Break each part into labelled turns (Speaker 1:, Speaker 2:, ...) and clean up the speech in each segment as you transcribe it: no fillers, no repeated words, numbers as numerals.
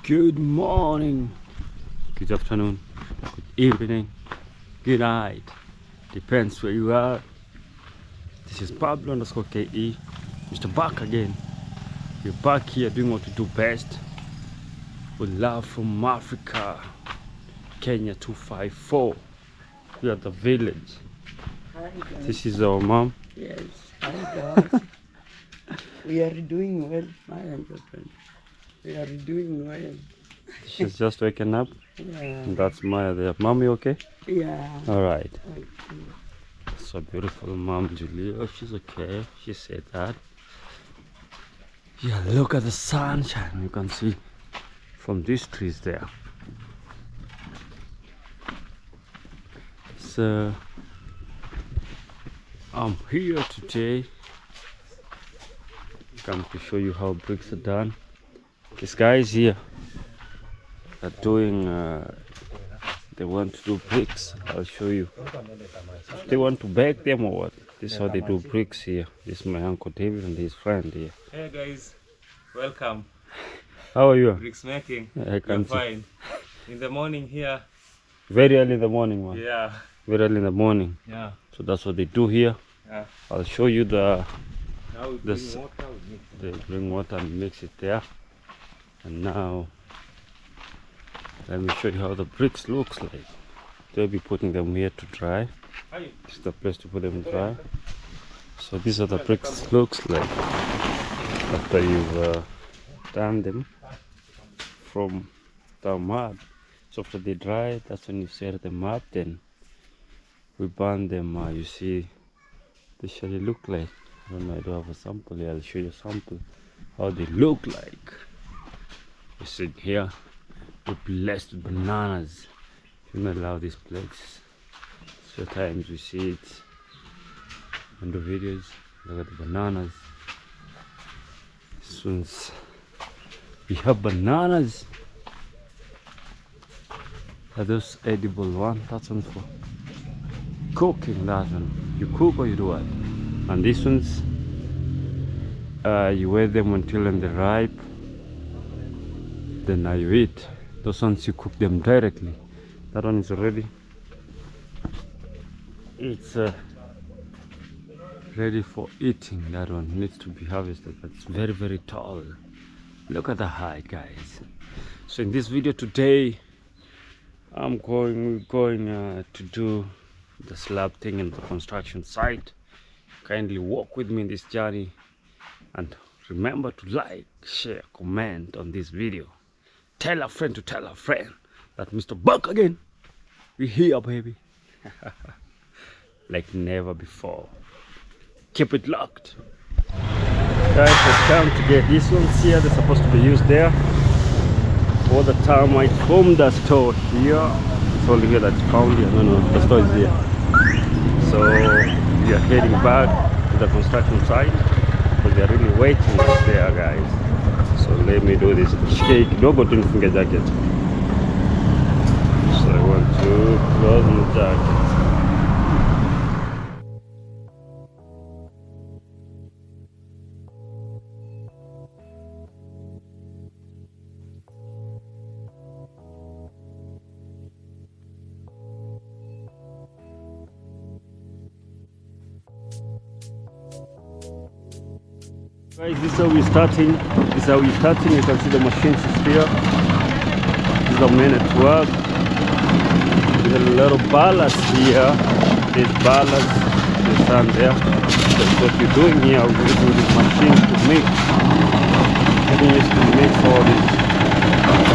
Speaker 1: Good morning, good afternoon, good evening, good night. Depends where you are. This is Pablo_KE, Mr. Back again. We're back here doing what we do best. With love from Africa, Kenya 254. We are at the village.
Speaker 2: Hi guys.
Speaker 1: This is our mom.
Speaker 2: Yes, hi guys. We are doing well, my husband. We are doing well.
Speaker 1: She's just waking up.
Speaker 2: Yeah.
Speaker 1: And that's Maya there. Mom, you okay?
Speaker 2: Yeah.
Speaker 1: Alright.
Speaker 2: Okay.
Speaker 1: So beautiful mom Julia. She's okay. She said that. Yeah, look at the sunshine. You can see from these trees there. So I'm here today. Come to show you how bricks are done. These guys here are doing they want to do bricks. I'll show you. They want to bake them or what? This is how they do bricks here. This is my uncle David and his friend here.
Speaker 3: Hey guys, welcome.
Speaker 1: How are you?
Speaker 3: Bricks making.
Speaker 1: I can see.
Speaker 3: Fine. In the morning here.
Speaker 1: Very early in the morning, man.
Speaker 3: Yeah.
Speaker 1: Very early in the morning.
Speaker 3: Yeah.
Speaker 1: So that's what they do here.
Speaker 3: Yeah.
Speaker 1: I'll show you the.
Speaker 3: Now we bring water.
Speaker 1: They bring water and mix it there. And now let me show you how the bricks looks like. They'll be putting them here to dry. This is the place to put them dry. So these are the bricks looks like after you've done them from the mud. So after they dry, that's when you set them up. Then we burn them. You see, they usually look like. I don't know. I don't have a sample here. I'll show you a sample how they look like. You see here, we're blessed with bananas. You not allow these places. So times we see it on the videos. Look at the bananas. This one's, we have bananas. Are those edible one? That one's for cooking. That one you cook or you do what? And these ones you wait them until they're ripe, then you eat. Those ones you cook them directly. That one is already, it's ready for eating. That one needs to be harvested, but it's very, very tall. Look at the height, guys. So in this video today, we're going to do the slab thing in the construction site. Kindly walk with me in this journey, and remember to like, share, comment on this video. Tell a friend to tell a friend that Mr. Buck again, we here, baby. Like never before. Keep it locked. Guys, it's time to get these ones here. They're supposed to be used there. For the termite from the store here. It's only here that's found here. No, the store is here. So we are heading back to the construction site, but they are really waiting up there, guys. So let me do this shake. Don't go to the finger jacket. So I want to close my jacket. Guys, this is how we're starting. You can see the machines is here. This is the men at work. There's a lot of ballast here. There's ballast, there's sand there. That's what we're doing here. We're using this machine to mix. Getting used to mix all this.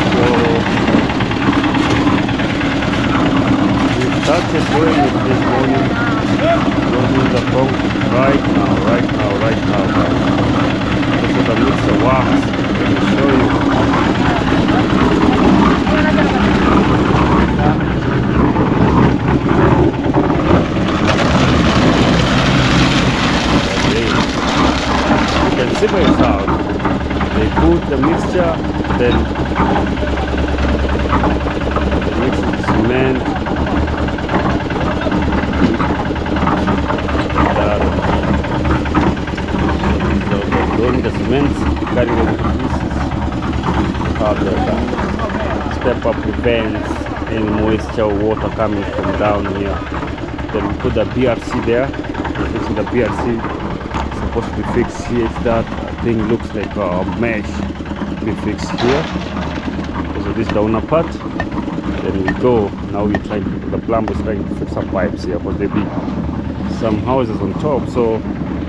Speaker 1: So we started doing it this morning. Loading the concrete right now, guys. This is the mixer works. Let me show you. You can see by yourself. They put the mixture, then they mix it with cement. Doing the cement, carrying the pieces, hard like that. step up prevents any moisture or water coming from down here. Then we put the BRC there. We're fixing the BRC. It's supposed to be fixed here. It's that thing looks like a mesh to be fixed here. So this downer part. Then we go. Now we're trying to, the plumber is trying to fix some pipes here, but there be some houses on top, so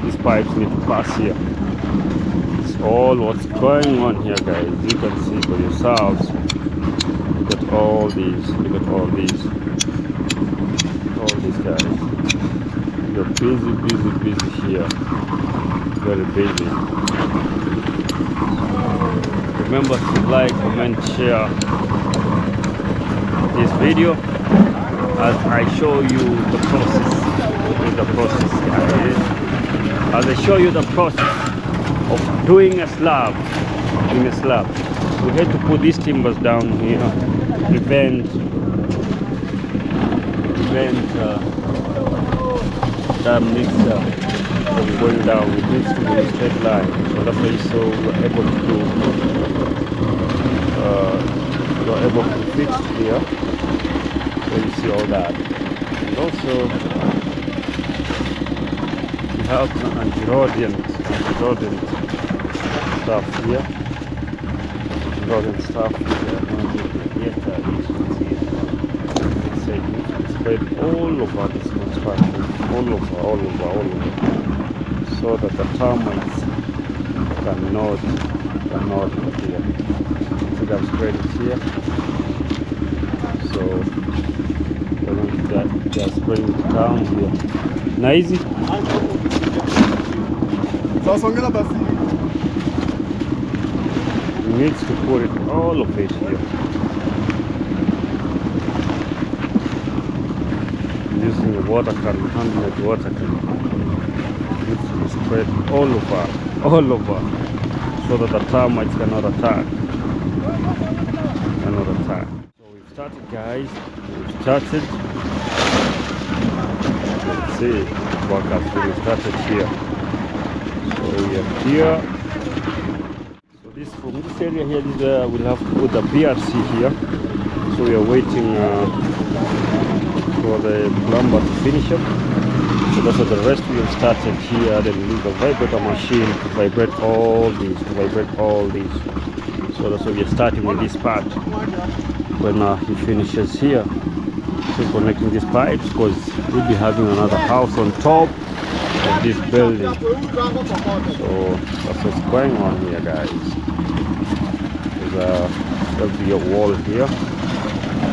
Speaker 1: these pipes need to pass here. It's all what's going on here, guys. You can see for yourselves. Look at all these. Look at all these. All these guys. You're busy here. Very busy. Remember to like, comment, share this video as I show you the process. Guys. As I show you the process of doing a slab. We had to put these timbers down here, prevent that mixer from going down. It needs to be a straight line, so that's why we're able to fix here. So you see all that, and also we have some anti-rodent stuff here. Rodent stuff here. It's spread all over this construction, all over, so that the termites cannot appear. So I've spread it here. So they are spraying it down here. Now easy. Needs to put it all of it here. Using the water can, handmade water can. Needs to be spread all over, so that the termites cannot attack. So we've started, guys. We've started. Let's see, work has really started here. So we are here. From this area here, we'll have to put the BRC here. So we are waiting for the plumber to finish it. So that's what the rest we have started here. Then we use the vibrator machine to vibrate all these, So that's why we are starting with this part. When he finishes here, so connecting these pipes, because we'll be having another house on top of this building. So that's what's going on here, guys. There'll be a wall here.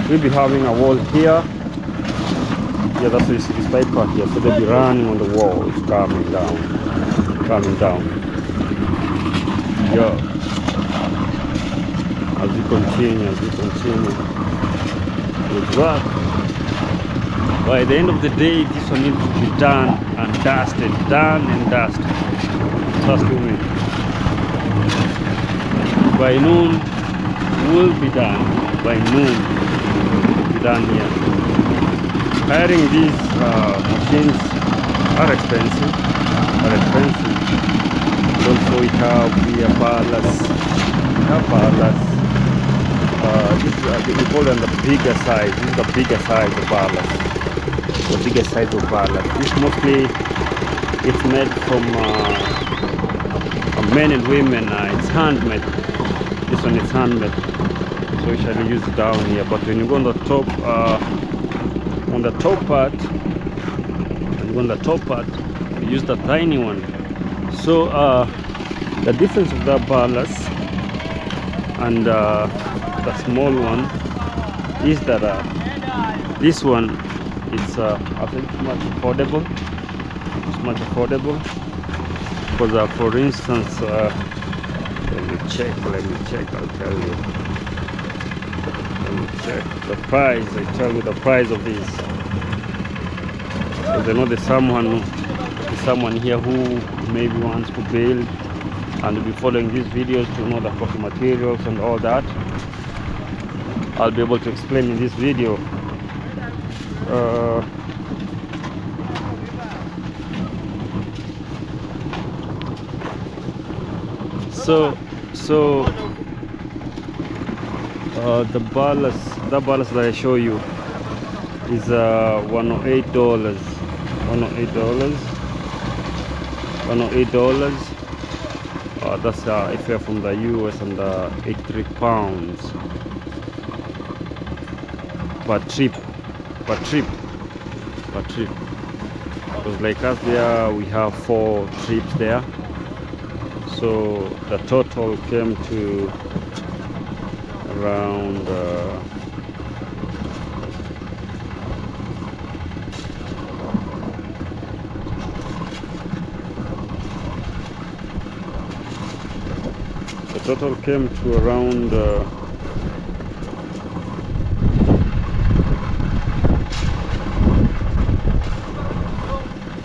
Speaker 1: We'll be having a wall here. Yeah, that's this paper here. So they'll be running on the walls, coming down. Yeah. As we continue with work. By the end of the day, this one needs to be done and dusted. Trust me. By noon, will be done. Here. Hiring these machines are expensive. Also, we have here ballast. We call them the bigger size. This is the bigger size of ballast. This mostly it's made from men and women. It's handmade. This one is handmade. So we shall use it down here. But when you go on the top part, we use the tiny one. So the difference of the ballast and the small one is that this one it's I think much affordable. Because for instance, let me check. I'll tell you. Let me check the price. I tell you the price of this. Because I know there's someone here who maybe wants to build and will be following these videos to know the proper materials and all that. I'll be able to explain in this video. The ballast that I show you is $108. $108. That's if you're from the US, and 83 pounds per trip. Because like us there, we have 4 trips there, so the total came to around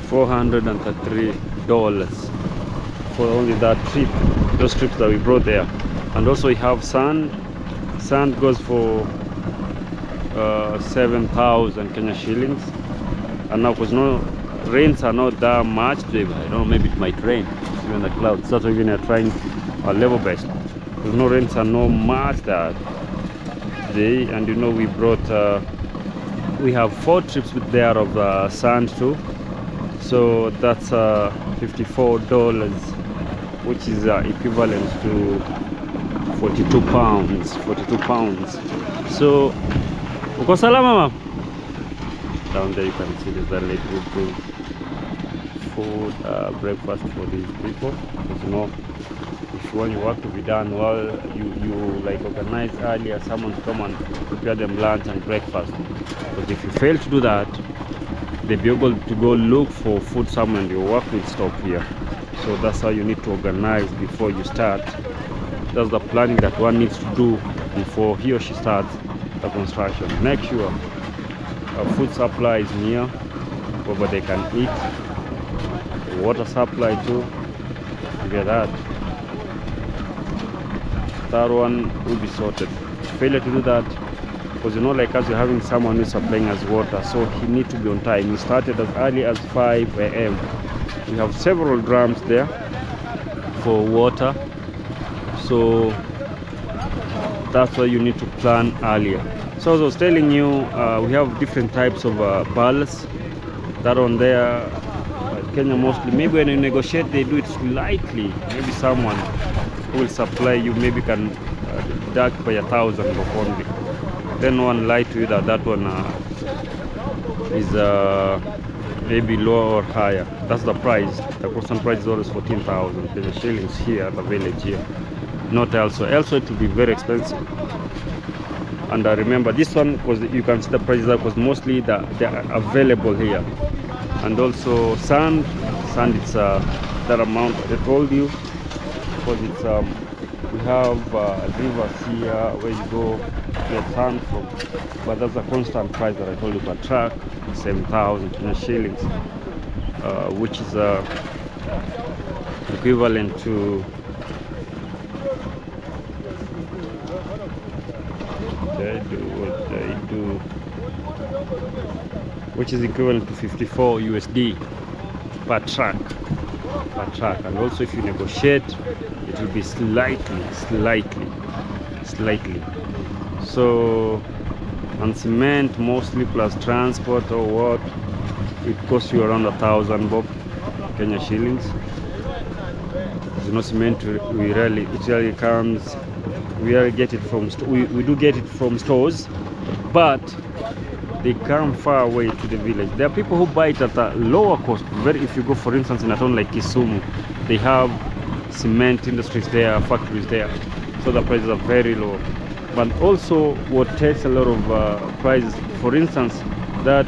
Speaker 1: $433 for only that trip, those trips that we brought there. And also we have sand goes for 7,000 Kenya shillings. And now because no rains are not that much today, I don't know, maybe it might rain even the clouds. That's why we are trying our level best, because no rains are not much that today. And you know, we brought we have 4 trips there of sand too, so that's $54, which is equivalent to 42 pounds. So uko salama mama? Down there you can see there's a little food breakfast for these people, because you know, if you want your work to be done well, you like organize earlier someone to come and prepare them lunch and breakfast. But if you fail to do that, they'll be able to go look for food somewhere and your work will stop here. So that's how you need to organize before you start. That's the planning that one needs to do before he or she starts the construction. Make sure a food supply is near where they can eat, the water supply too, get that. That one will be sorted. Failure to do that, because you know, like us, you're having someone who's supplying us water, so he needs to be on time. He started as early as 5 a.m. We have several drums there for water, so that's why you need to plan earlier. So as I was telling you, we have different types of ballasts. That one there, Kenya mostly, maybe when you negotiate they do it slightly. Maybe someone who will supply you maybe can deduct by 1,000 only. Then one lie to you that one is maybe lower or higher. That's the price. The constant price is always 14,000 Kenya shillings here at the village here, not elsewhere. Elsewhere it will be very expensive. And I remember this one, because you can see the prices are, because mostly they are available here. And also sand it's that amount I told you, because it's we have rivers here where you go get sand from, but that's a constant price that I told you per truck, 7,000 shillings, which is equivalent to which is equivalent to 54 USD per truck. And also if you negotiate, it will be slightly. So on cement mostly plus transport or what, it costs you around 1,000 bob Kenya shillings. You know, cement we rarely get it from we do get it from stores, but they come far away to the village. There are people who buy it at a lower cost. If you go, for instance, in a town like Kisumu, they have cement industries there, factories there, so the prices are very low. But also what takes a lot of prices, for instance, that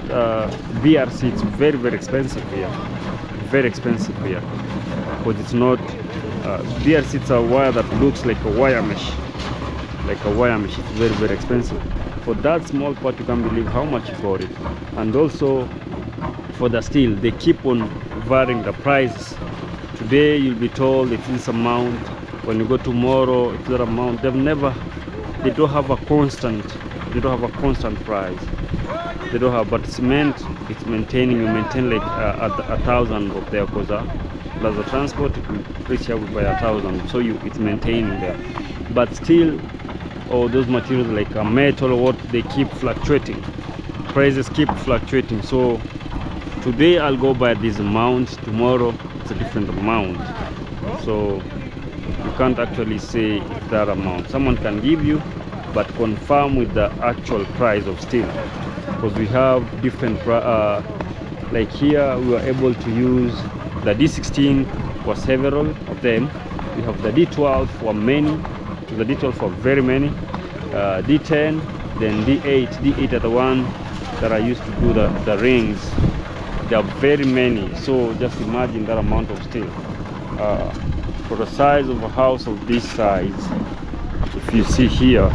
Speaker 1: BRC, it's very expensive here, because it's not BRC, it's a wire that looks like a wire mesh. It's very expensive. For that small part, you can't believe how much you got it. And also for the steel, they keep on varying the price. Today you'll be told it's this amount, when you go tomorrow it's that amount. They don't have a constant price. They don't have. But cement, it's you maintain like 1,000 up there, because plus the transport, it will reach out by 1,000, so it's maintaining there. But still, or those materials like metal or what, they keep fluctuating. Prices keep fluctuating. So today I'll go by this amount, tomorrow it's a different amount. So you can't actually say it's that amount. Someone can give you, but confirm with the actual price of steel, because we have different like here we were able to use the D16 for several of them. We have the D12 for many, the D12 for very many, D10, then D8 are the one that I used to do the rings. There are very many, so just imagine that amount of steel. For the size of a house of this size, if you see here,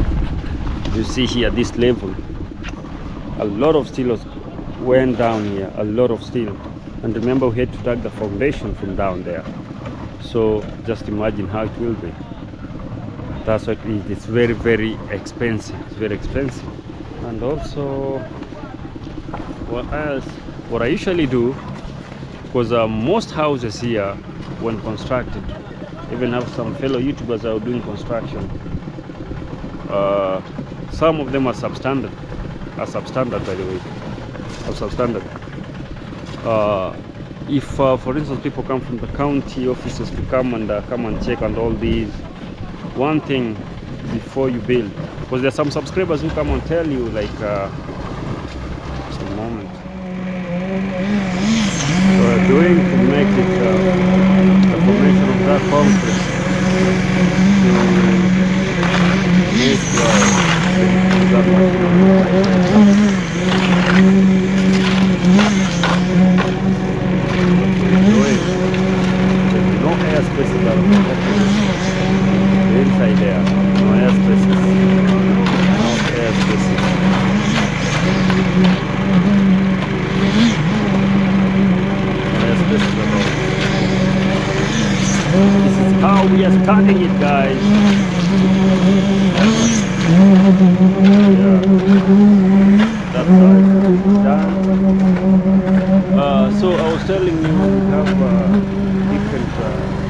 Speaker 1: this level, a lot of steel went down here, a lot of steel. And remember, we had to dig the foundation from down there. So just imagine how it will be. That's what it is. It's very, very expensive. It's very expensive. And also, what else? What I usually do, because most houses here, when constructed, even have some fellow YouTubers that are doing construction. Some of them are substandard. By the way, are substandard. If for instance people come from the county offices to come and check on all these, one thing before you build, because there are some subscribers who come and tell you like just a moment, we're doing to make it the formation of that concrete to make that much. There's no air spaces inside there. No air spaces. No air spaces. No air spaces at all. This is how we are starting it, guys. That's how it's done. So I was telling you, we have different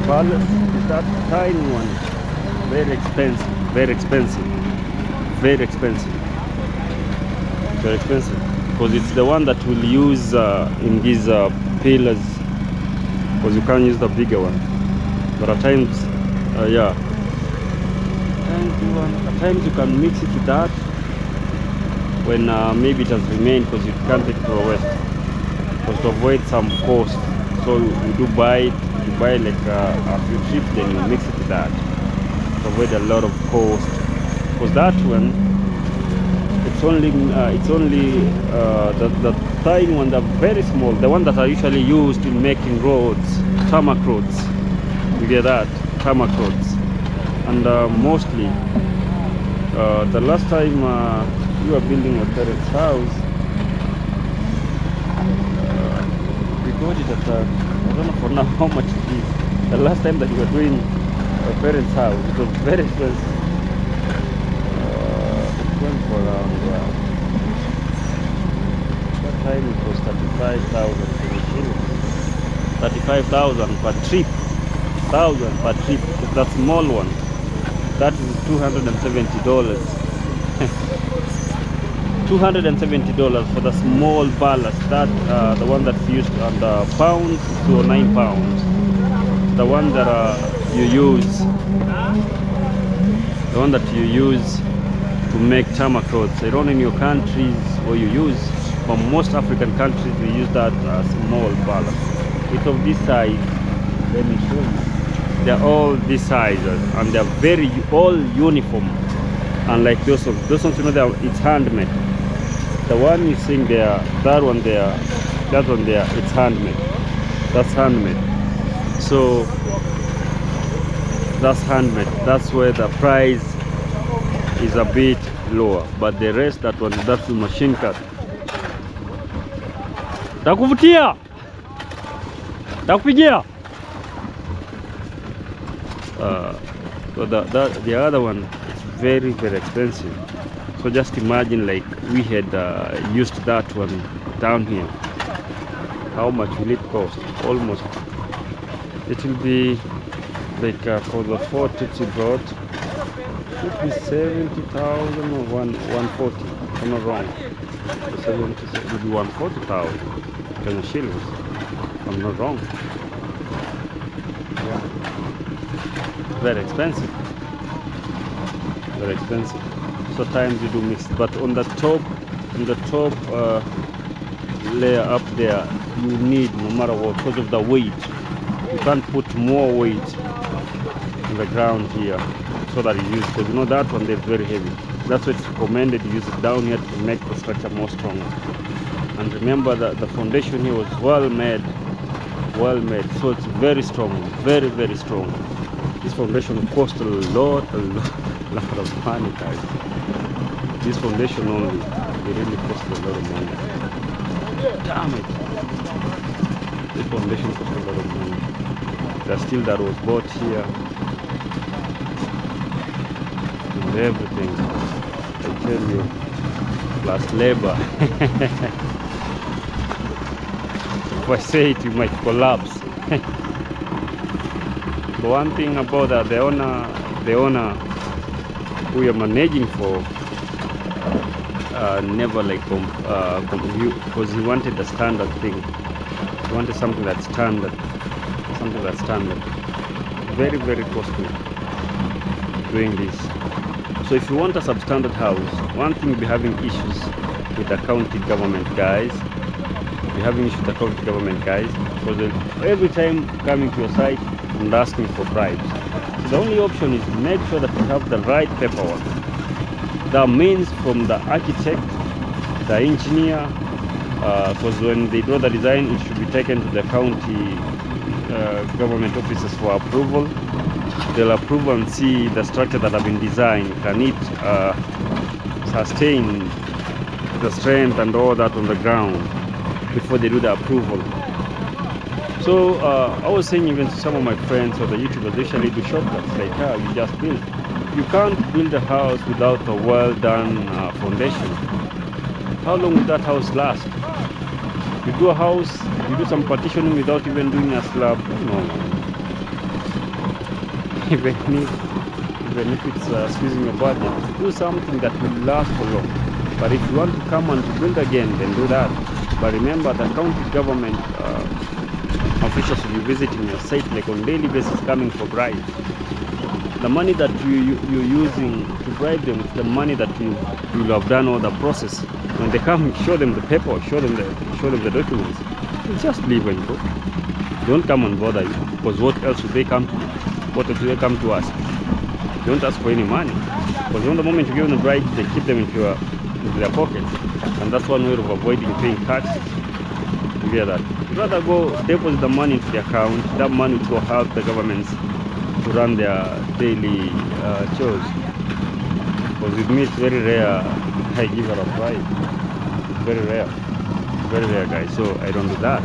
Speaker 1: colors. That tiny one, very expensive, very expensive, very expensive, very expensive, because it's the one that we'll use in these pillars, because you can't use the bigger one. But at times, yeah, at times you can mix it with that when maybe it has remained, because you can't take it to the west, because to avoid some cost. So you do buy it, you buy like a few trips, then you mix it with that to avoid a lot of cost. Because that one, it's only the tiny one, the very small, the one that are usually used in making roads, tarmac roads. You get that, tarmac roads. And mostly the last time we were building a parent's house, we got it at I don't know for now how much it is. The last time that we were doing a parent's house, it was very expensive. It went for around that time it was 35,000 shillings. 35,000 per trip. 1,000 per trip. That small one, that is $270. $270 for the small ballast. That the one that's used on the pounds to 9 pounds. The one that you use, to make tarmac roads. I don't know in your countries or you use, but most African countries we use that small ballast. It's of this size. Let me show you. They're all this size and they're very all uniform. Unlike those ones, you know, it's handmade. The one you seeing there, that one there, it's handmade. That's handmade. So that's handmade. That's where the price is a bit lower. But the rest, that's the machine cut. Takuvutia. Takupigia. So the other one is very, very expensive. So just imagine, like we had used that one down here. How much will it cost? Almost, it will be like for the 4 tips you brought, Should be 70,000 or 140. If I'm not wrong. 70 would be 140,000 Kenyan shillings. If I'm not wrong. Yeah. Very expensive. Very expensive. So times you do mix, but on the top layer up there, you need, no matter what, because of the weight. You can't put more weight on the ground here so that you use, because you know that one they're very heavy. That's why it's recommended you use it down here to make the structure more stronger. And remember that the foundation here was well made, so it's very strong, very, very strong. This foundation cost a lot of money, guys. This foundation only, it really cost a lot of money. Damn it! This foundation cost a lot of money. The steel that was bought here and everything, I tell you, plus labor. If I say it, you might collapse. The one thing about that, the owner who you're managing for, never like because he wanted a standard thing. He wanted something that's standard, very, very costly doing this. So if you want a substandard house, one thing you'll be having issues with the county government guys. Because every time coming to your site and asking for bribes. So the only option is make sure that you have the right paperwork. That means from the architect, the engineer, because when they do the design, it should be taken to the county government offices for approval. They'll approve and see the structure that have been designed. Can it sustain the strength and all that on the ground before they do the approval. So I was saying even to some of my friends or the YouTubers, they usually do shortcuts like how you just build. You can't build a house without a well done foundation. How long will that house last? You do a house, you do some partitioning without even doing a slab. No. Even if it's squeezing your budget, do something that will last for long. But if you want to come and to build again, then do that. But remember, the county government officials will be visiting your site like on daily basis, coming for bribes. The money that you're using to bribe them is the money that you will have done all the process. When they come, show them the paper, show them the documents. You just leave and go. Don't come and bother you, because what else would they come to? What else would they come to ask? Don't ask for any money, because the moment you give them the bribe, they keep them into their pockets, and that's one way of avoiding paying taxes. You hear that? You'd rather go deposit the money into the account. That money will go help the governments to run their daily chores. Because with me, it's very rare I give her a bribe. Very rare, guys. So I don't do that.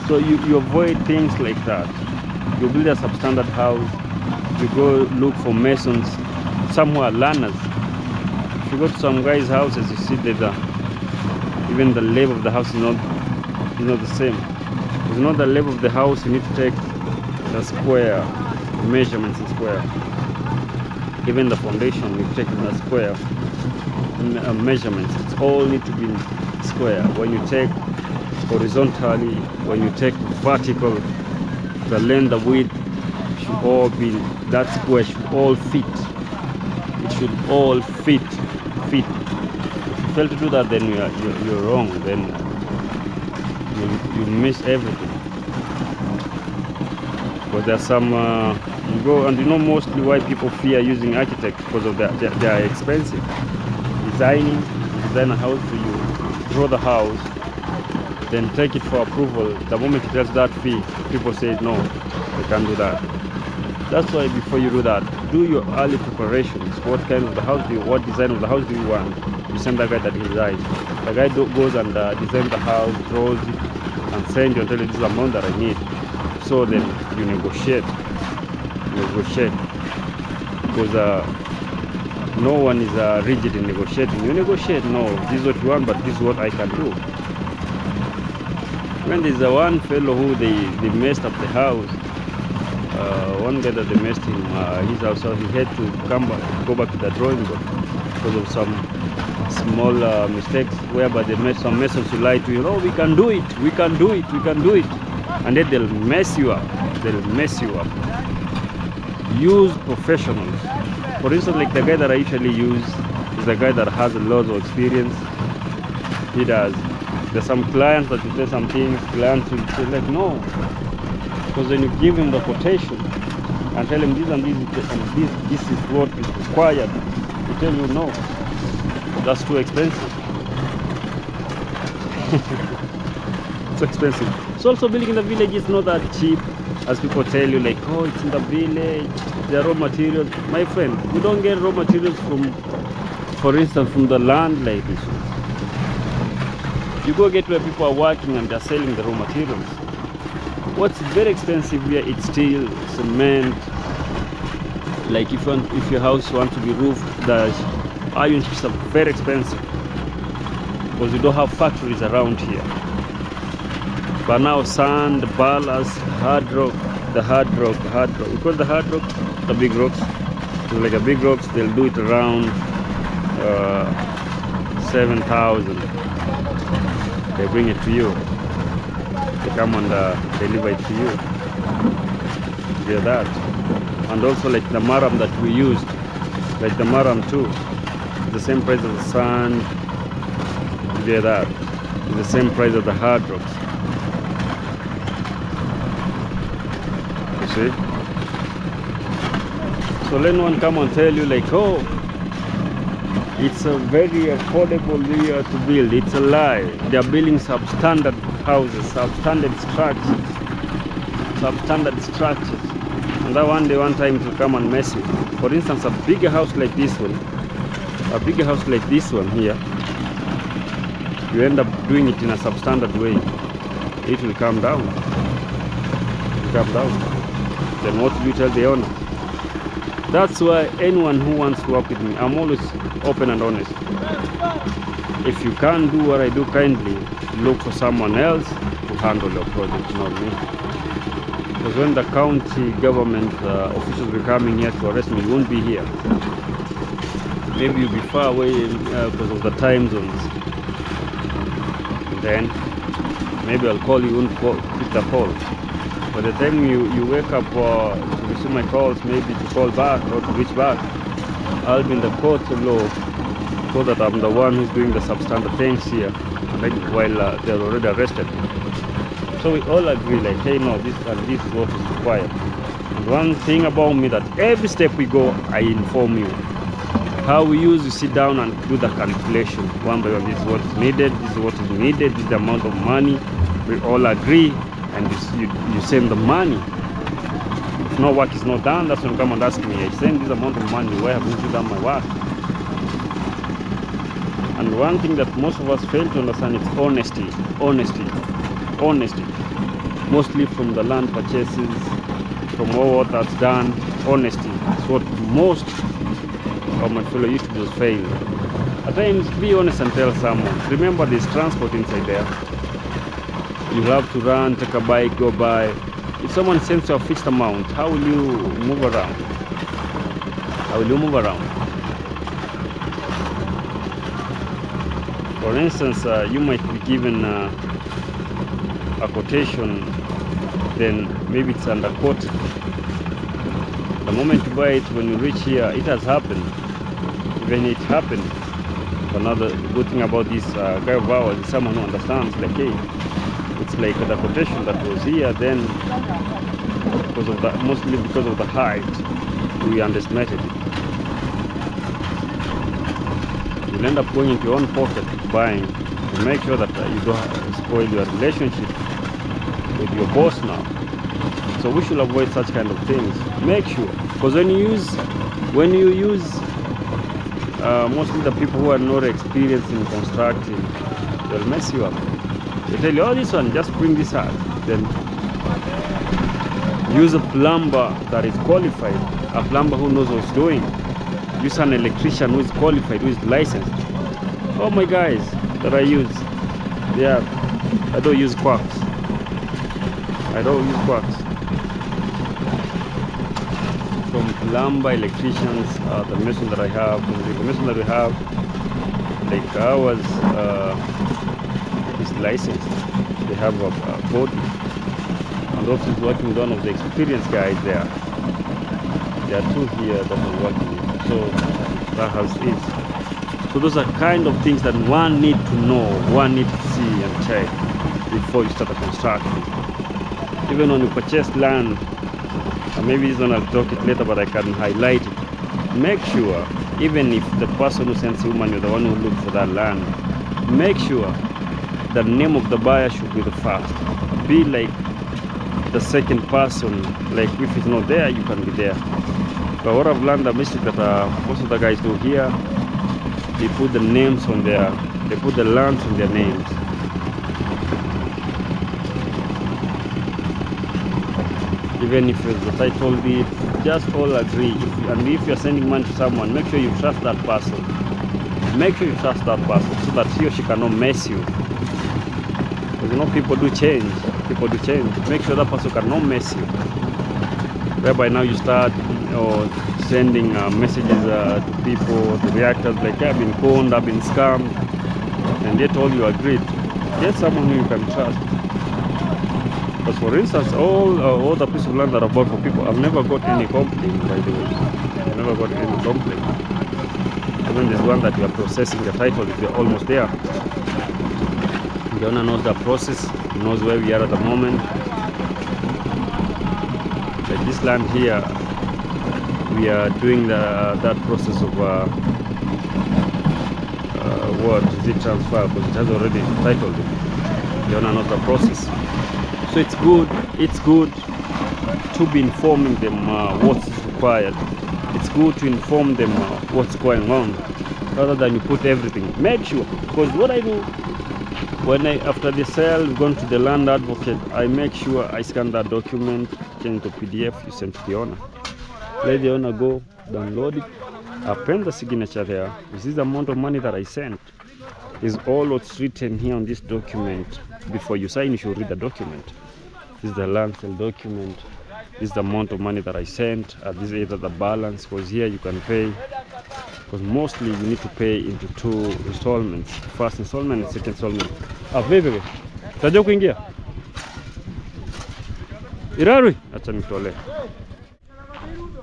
Speaker 1: So you avoid things like that. You build a substandard house. You go look for masons, somewhere learners. If you go to some guys' houses, you see that even the level of the house is not the same. It's not the level of the house. You need to take the square measurements in square. Even the foundation, you take the square measurements. It's all need to be square. When you take horizontally, when you take vertical, the length, the width should all be, that square should all fit. It should all fit. If you fail to do that, then you're wrong. Then you miss everything. But there's some you go and you know mostly why people fear using architects, because of they are expensive. Design a house for you, draw the house, then take it for approval. The moment it has that fee, people say no, they can't do that. That's why before you do that, do your early preparations. What kind of the house do you, what design of the house do you want? You send the guy that he designs. The guy goes and designs the house, draws it, and send you and tell you this is the amount that I need. So then you negotiate. Because no one is rigid in negotiating. You negotiate, no, this is what you want, but this is what I can do. When there's one fellow who they messed up the house, one guy that they messed him, his house, so he had to go back to the drawing board because of some small mistakes whereby they made some masons who lie to you. Oh, we can do it, we can do it, we can do it, and then they'll mess you up. They'll mess you up. Use professionals. For instance, like the guy that I usually use is the guy that has a lot of experience. He does. There's some clients that you say some things, clients will say like no, because when you give him the quotation and tell him this and this and this is what is required, he tell you no, that's too expensive. It's expensive. So also building in the village is not that cheap as people tell you, like, oh, it's in the village, there are raw materials. My friend, we don't get raw materials from, for instance, from the land like this. You go get where people are working and they're selling the raw materials. What's very expensive here, it's steel, cement. Like if your house wants to be roofed, the iron sheets are very expensive because we don't have factories around here. But now sand, ballast, hard rock, we call the hard rock, the big rocks. So like a big rocks, they'll do it around 7,000. They bring it to you. They come and deliver it to you. Yeah, that. And also like the maram that we used, like the maram too, the same price as the sand. Yeah, that. It's the same price as the hard rocks. You see? So let no one come and tell you like, oh, it's a very affordable area to build. It's a lie. They are building substandard houses, substandard structures. And that one day, one time, it will come and mess you. For instance, a bigger house like this one here, you end up doing it in a substandard way. It will come down. Then what do you tell the owner? That's why anyone who wants to work with me, I'm always open and honest. If you can't do what I do, kindly look for someone else to handle your project, not me. Because when the county government officials will be coming here to arrest me, you won't be here. Maybe you'll be far away because of the time zones. Then maybe I'll call you, won't pick the call. By the time you wake up to receive my calls, maybe to call back or to reach back, I'll be in the court of law, so that I'm the one who's doing the substandard things here, while they're already arrested. So we all agree, like, hey, no, this is what is required. And one thing about me, that every step we go, I inform you. How we usually sit down and do the calculation one by one. This is what is needed, this is what is needed, this is the amount of money. We all agree, and you send the money. If no work is not done, that's when you come and ask me, I send this amount of money, why haven't you done my work? And one thing that most of us fail to understand is honesty. Mostly from the land purchases, from all that's done, honesty. It's what most of my fellow YouTubers fail. At times, be honest and tell someone. Remember, there's transport inside there. You have to run, take a bike, go by. If someone sends you a fixed amount, how will you move around? For instance, you might be given a quotation, then maybe it's underquoted. The moment you buy it, when you reach here, it has happened. When it happened, another good thing about this guy of ours is someone who understands, like, hey, it's like the quotation that was here, then mostly because of the height, we underestimated it. You'll end up going into your own pocket buying, to make sure that you don't spoil your relationship with your boss now. So we should avoid such kind of things. Make sure, because when you use mostly the people who are not experienced in constructing, they'll mess you up. They tell you, oh, this one, just bring this out. Then use a plumber that is qualified, a plumber who knows what he's doing. Use an electrician who is qualified, who is licensed. Oh, my guys that I use, I don't use quacks. lumber electricians, the mason that I have, the mason that we have, like ours is licensed. They have a body, and also is working with one of the experienced guys there. There are two here that are working with. So that house is. So those are kind of things that one need to know, one need to see and check before you start a construction. Even when you purchase land, maybe this one I'll talk it later, but I can highlight it. Make sure, even if the person who sends you money, you're the one who looks for that land, make sure the name of the buyer should be the first. Be like the second person. Like if it's not there, you can be there. But what I've learned, the mistake that most of the guys do here, they put the names on their, they put the lands on their names. Even if it's the title deed, just all agree. And if you're sending money to someone, make sure you trust that person. Make sure you trust that person so that he or she cannot mess you. Because you know, people do change. People do change. Make sure that person cannot mess you. Whereby now you start sending messages to people, to reactors, like I've been conned, I've been scammed, and yet all you agreed. Get someone who you can trust. Because for instance, all the pieces of land that I bought for people, I've never got any complaint, by the way. I've never got any complaint. Even this one that we are processing the title, if you're almost there. The owner knows the process, he knows where we are at the moment. Like this land here, we are doing that process of what is it, transfer, because it has already titled it. The owner knows the process. So it's good to be informing them what's required. It's good to inform them what's going on, rather than you put everything. Make sure, because what I do, when after the sale, gone to the land advocate, I make sure I scan that document, change to PDF, you send to the owner. Let the owner go, download it, append the signature there. This is the amount of money that I sent. Is all what's written here on this document. Before you sign, you should read the document. This is the land sale document. This is the amount of money that I sent. This is either the balance, because here you can pay. Because mostly you need to pay into 2 installments. First installment and second installment. Vipi. Tajua kuingia? Irarui. Acha nitole.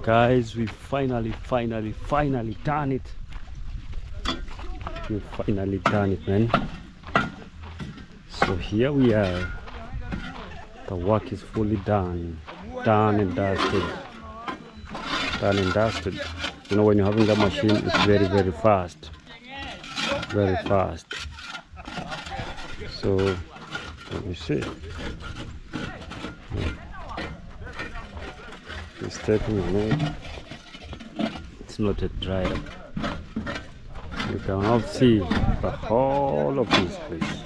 Speaker 1: Guys, we finally done it. We finally done it, man. So here we are. The work is fully done and dusted. Done and dusted. You know, when you're having the machine, it's very fast. Very fast. So let me see. It's taking a minute. It's not yet dried up. You can all see the whole of this place.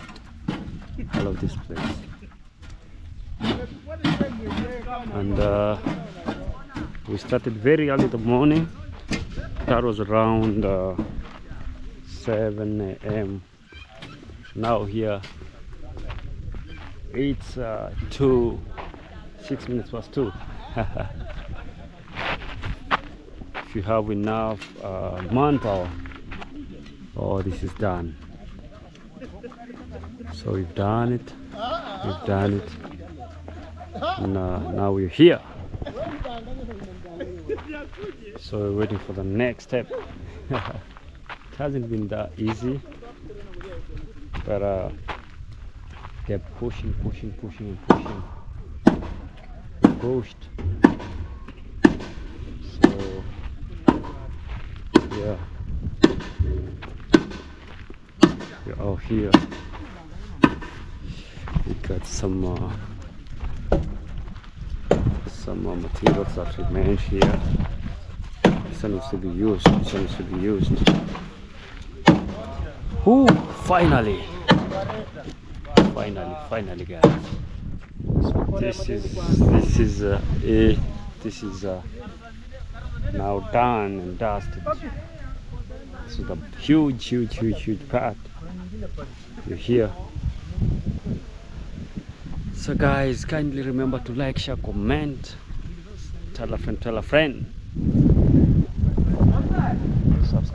Speaker 1: All of this place. And we started very early in the morning. That was around 7 a.m. Now here it's 6 minutes past 2. If you have enough manpower, oh, this is done. So we've done it, and now we're here. So we're waiting for the next step. It hasn't been that easy, but kept pushing. Pushed. So yeah, we're all here. We got some materials that remain here. This one needs to be used. Ooh, finally guys. So this is now done and dusted. This is the huge part. You're here. So guys, kindly remember to like, share, comment, tell a friend.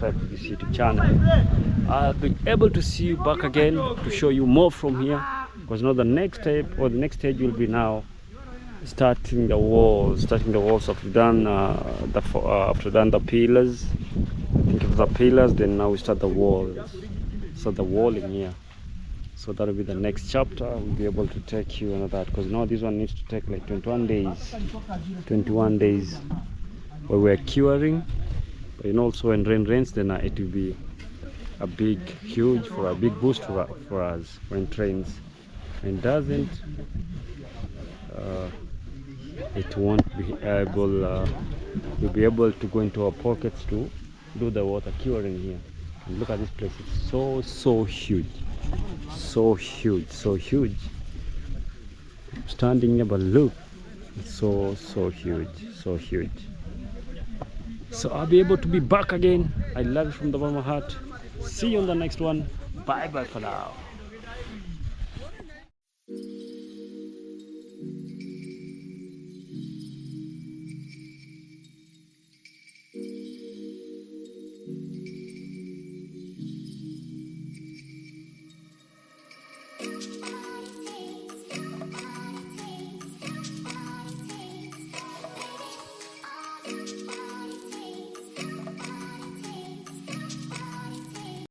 Speaker 1: subscribe to this YouTube channel. I'll be able to see you back again to show you more from here, because now the next step or the next stage will be now starting the walls. After done after done the pillars, think of the pillars, then now we start the walls. So the walling here. So that'll be the next chapter. We'll be able to take you on that, because now this one needs to take like 21 days. 21 days where we're curing. But you know, also when rain rains, then it will be a big boost for us when it rains. When it doesn't, it won't be able. We'll be able to go into our pockets to do the water curing here. And look at this place. It's so huge. So huge. I'm standing here, but look, it's so huge. So I'll be able to be back again. I love you from the bottom of my heart. See you on the next one. Bye for now.